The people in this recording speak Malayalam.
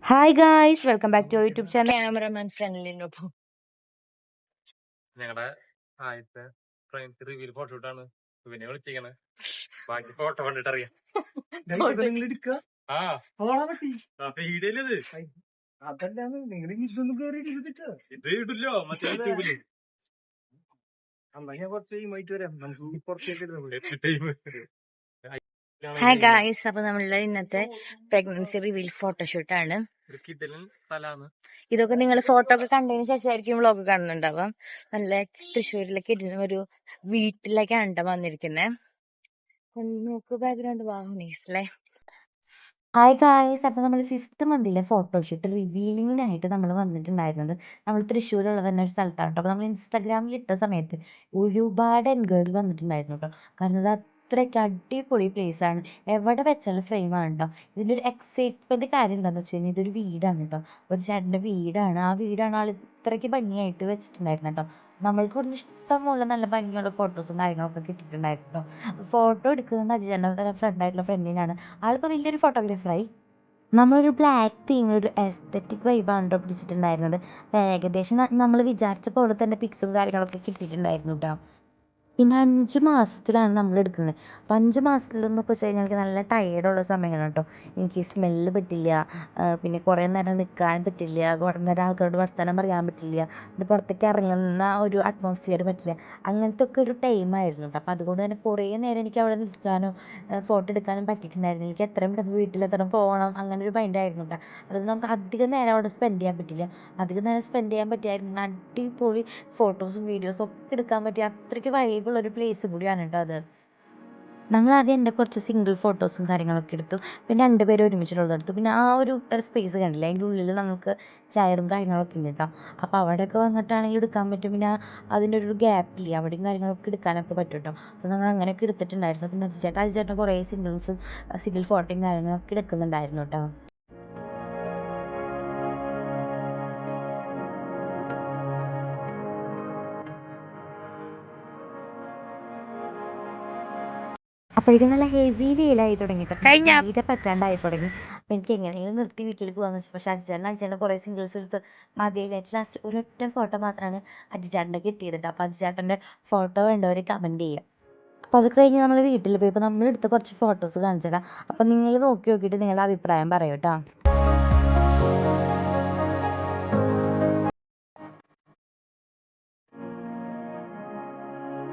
Hi guys welcome back to YouTube channel. Cameraman ഫ്രണ്ട്ലിനൊപ്പം ഞങ്ങളുടെ ആദ്യത്തെ ഫ്രണ്ട്സ് റിവ്യൂ ഫോട്ടോഷൂട്ടാണ് ഇവനെ വിളിച്ചിരിക്കണേ. ബാക്കി ഫോട്ടോ കണ്ടിട്ട് അറിയാം. നിങ്ങൾ എടുക്കുക വീഡിയോയിലത് അതല്ലാന്ന് നിങ്ങൾ ഇതൊന്നും കേറിയിട്ട് ഇത് ഇടില്ലോ മറ്റേ യൂട്യൂബില് എന്നാ ഞാൻ കുറച്ച് കഴിയുമായിട്ട് വരാം. നമുക്ക് കുറച്ച് ടൈം. ഹായ് ഗായ്സ്, അപ്പൊ നമ്മളുടെ ഇന്നത്തെ പ്രഗ്നൻസി റിവീൽ ഫോട്ടോഷൂട്ടാണ്. ഒരു കിടലൻ സ്ഥലമാണ്. ഇതൊക്കെ നിങ്ങൾ ഫോട്ടോ ഒക്കെ കണ്ടതിന് ശേഷമായിരിക്കും വ്ളോഗ് കാണുന്നുണ്ടാവാം. നല്ല തൃശ്ശൂരിലേക്ക് ഒരു വീട്ടിലേക്കാണ് വന്നിരിക്കുന്നത്. നോക്ക് ബാക്ക്ഗ്രൗണ്ട് വാഹനീസല്ലേ. ഹായ് ഗായ്സ്, അപ്പോൾ നമ്മൾ 5th മന്തിലെ ഫോട്ടോഷൂട്ട് റിവീലിങ്ങിനായിട്ട് നമ്മൾ വന്നിട്ടുണ്ടായിരുന്നത് നമ്മൾ തൃശ്ശൂരുള്ള തന്നെ ഒരു സ്ഥലത്താണ് കേട്ടോ. അപ്പോൾ നമ്മൾ ഇൻസ്റ്റാഗ്രാമിൽ ഇട്ട സമയത്ത് ഒരുപാട് എൻക്വയറി വന്നിട്ടുണ്ടായിരുന്നു കേട്ടോ. കാരണം ഇത് അത്രയ്ക്ക് അടിപൊളി പ്ലേസ് ആണ്, എവിടെ വെച്ചാലും ഫ്രെയിമാണ് കേട്ടോ. ഇതിൻ്റെ ഒരു എക്സൈറ്റ്മെൻറ്റ് കാര്യം എന്താണെന്ന് വെച്ച് കഴിഞ്ഞാൽ ഇതൊരു വീടാണ് കേട്ടോ, ഒരു ചേട്ടൻ്റെ വീടാണ്. ആ വീടാണ് ആൾ ഇത്രയ്ക്ക് ഭംഗിയായിട്ട് വെച്ചിട്ടുണ്ടായിരുന്നത് കേട്ടോ. നമ്മൾക്ക് ഇവിടുന്ന് ഇഷ്ടംപോലെ നല്ല ഭംഗിയുള്ള ഫോട്ടോസും കാര്യങ്ങളൊക്കെ കിട്ടിയിട്ടുണ്ടായിരുന്നു കേട്ടോ. ഫോട്ടോ എടുക്കുന്നത് അജിജൻ്റെ ഫ്രണ്ടായിട്ടുള്ള ഫ്രണ്ടിനാണ്. ആളിപ്പോൾ വലിയൊരു ഫോട്ടോഗ്രാഫറായി. നമ്മളൊരു ബ്ലാക്ക് തീമിൽ ഒരു എസ്തെറ്റിക് വൈബാണ് കേട്ടോ പിടിച്ചിട്ടുണ്ടായിരുന്നത്. ഏകദേശം നമ്മൾ വിചാരിച്ച പോലെ തന്നെ പിക്സും കാര്യങ്ങളൊക്കെ കിട്ടിയിട്ടുണ്ടായിരുന്നു കേട്ടോ. പിന്നെ 5 മാസത്തിലാണ് നമ്മൾ എടുക്കുന്നത്. അപ്പോൾ 5 മാസത്തിലെന്നൊക്കെ വെച്ച് കഴിഞ്ഞാൽ എനിക്ക് നല്ല ടയേർഡുള്ള സമയമാണ് കേട്ടോ. എനിക്ക് സ്മെല്ല് പറ്റില്ല, പിന്നെ കുറേ നേരം നിൽക്കാൻ പറ്റില്ല, കുറേ നേരം ആൾക്കാരോട് വർത്തമാനം പറയാൻ പറ്റില്ല, പിന്നെ പുറത്തേക്ക് ഇറങ്ങുന്ന ഒരു അറ്റ്മോസ്ഫിയർ പറ്റില്ല. അങ്ങനത്തെ ഒക്കെ ഒരു ടൈമായിരുന്നു കേട്ടോ. അപ്പോൾ അതുകൊണ്ട് തന്നെ കുറേ നേരം എനിക്ക് അവിടെ നിൽക്കാനോ ഫോട്ടോ എടുക്കാനും പറ്റിയിട്ടുണ്ടായിരുന്നു. എനിക്ക് എത്രയും പെട്ടെന്ന് വീട്ടിലെത്തണം, പോകണം, അങ്ങനെ ഒരു മൈൻഡായിരുന്നു കേട്ടോ. അത് നമുക്ക് അധികം നേരം അവിടെ സ്പെൻഡ് ചെയ്യാൻ പറ്റില്ല. അധികം നേരം സ്പെൻഡ് ചെയ്യാൻ പറ്റിയായിരുന്നു അടിപൊളി ഫോട്ടോസും വീഡിയോസും ഒക്കെ എടുക്കാൻ പറ്റിയ അത്രയ്ക്ക് വൈബുള്ളൊരു പ്ലേസ് കൂടിയാണ് കേട്ടോ അത്. നമ്മൾ ആദ്യം എൻ്റെ കുറച്ച് സിംഗിൾ ഫോട്ടോസും കാര്യങ്ങളൊക്കെ എടുത്തു. പിന്നെ 2 പേരും ഒരുമിച്ചുള്ളത് എടുത്തു. പിന്നെ ആ ഒരു സ്പേസ് കണ്ടില്ലേ, അതിൻ്റെ ഉള്ളിൽ നമുക്ക് ചെയറും കാര്യങ്ങളൊക്കെ ഉണ്ട് കേട്ടോ. അപ്പോൾ അവിടെയൊക്കെ വന്നിട്ടാണെങ്കിൽ എടുക്കാൻ പറ്റും. പിന്നെ അതിൻ്റെ ഒരു ഗ്യാപ്പില്ലേ, അവിടെയും കാര്യങ്ങളൊക്കെ എടുക്കാനൊക്കെ പറ്റും കേട്ടോ. അപ്പോൾ നമ്മൾ അങ്ങനെയൊക്കെ എടുത്തിട്ടുണ്ടായിരുന്നു. പിന്നെ അജിച്ചേട്ടൻ കുറേ സിംഗിൾ ഫോട്ടോയും കാര്യങ്ങളൊക്കെ എടുക്കുന്നുണ്ടായിരുന്നു കേട്ടോ. അപ്പോഴേക്കും നല്ല ഹെവി വെയിലായി തുടങ്ങി കേട്ടോ. തീരെ പറ്റാണ്ടായി തുടങ്ങി. അപ്പോൾ എനിക്ക് എങ്ങനെയെങ്കിലും നിർത്തി വീട്ടിലേക്ക് പോകാമെന്ന് വെച്ചു. പക്ഷേ അജിച്ചേട്ടൻ കുറേ സിംഗിൾസ് എടുത്ത് മതിയായിട്ട് ലാസ്റ്റ് ഒരൊറ്റ ഫോട്ടോ മാത്രമാണ് അജിച്ചേട്ടൻ്റെ കിട്ടിയത് കേട്ടോ. അപ്പോൾ അജിച്ചേട്ടൻ്റെ ഫോട്ടോ വേണ്ടവർ കമൻറ്റ് ചെയ്യുക. അപ്പോൾ അത് കഴിഞ്ഞ് നമ്മൾ വീട്ടിൽ പോയപ്പോൾ നമ്മളെടുത്ത കുറച്ച് ഫോട്ടോസ് കാണിച്ചു തരാം. അപ്പോൾ നിങ്ങൾ നോക്കി നോക്കിയിട്ട് നിങ്ങളുടെ അഭിപ്രായം പറയൂ കേട്ടോ.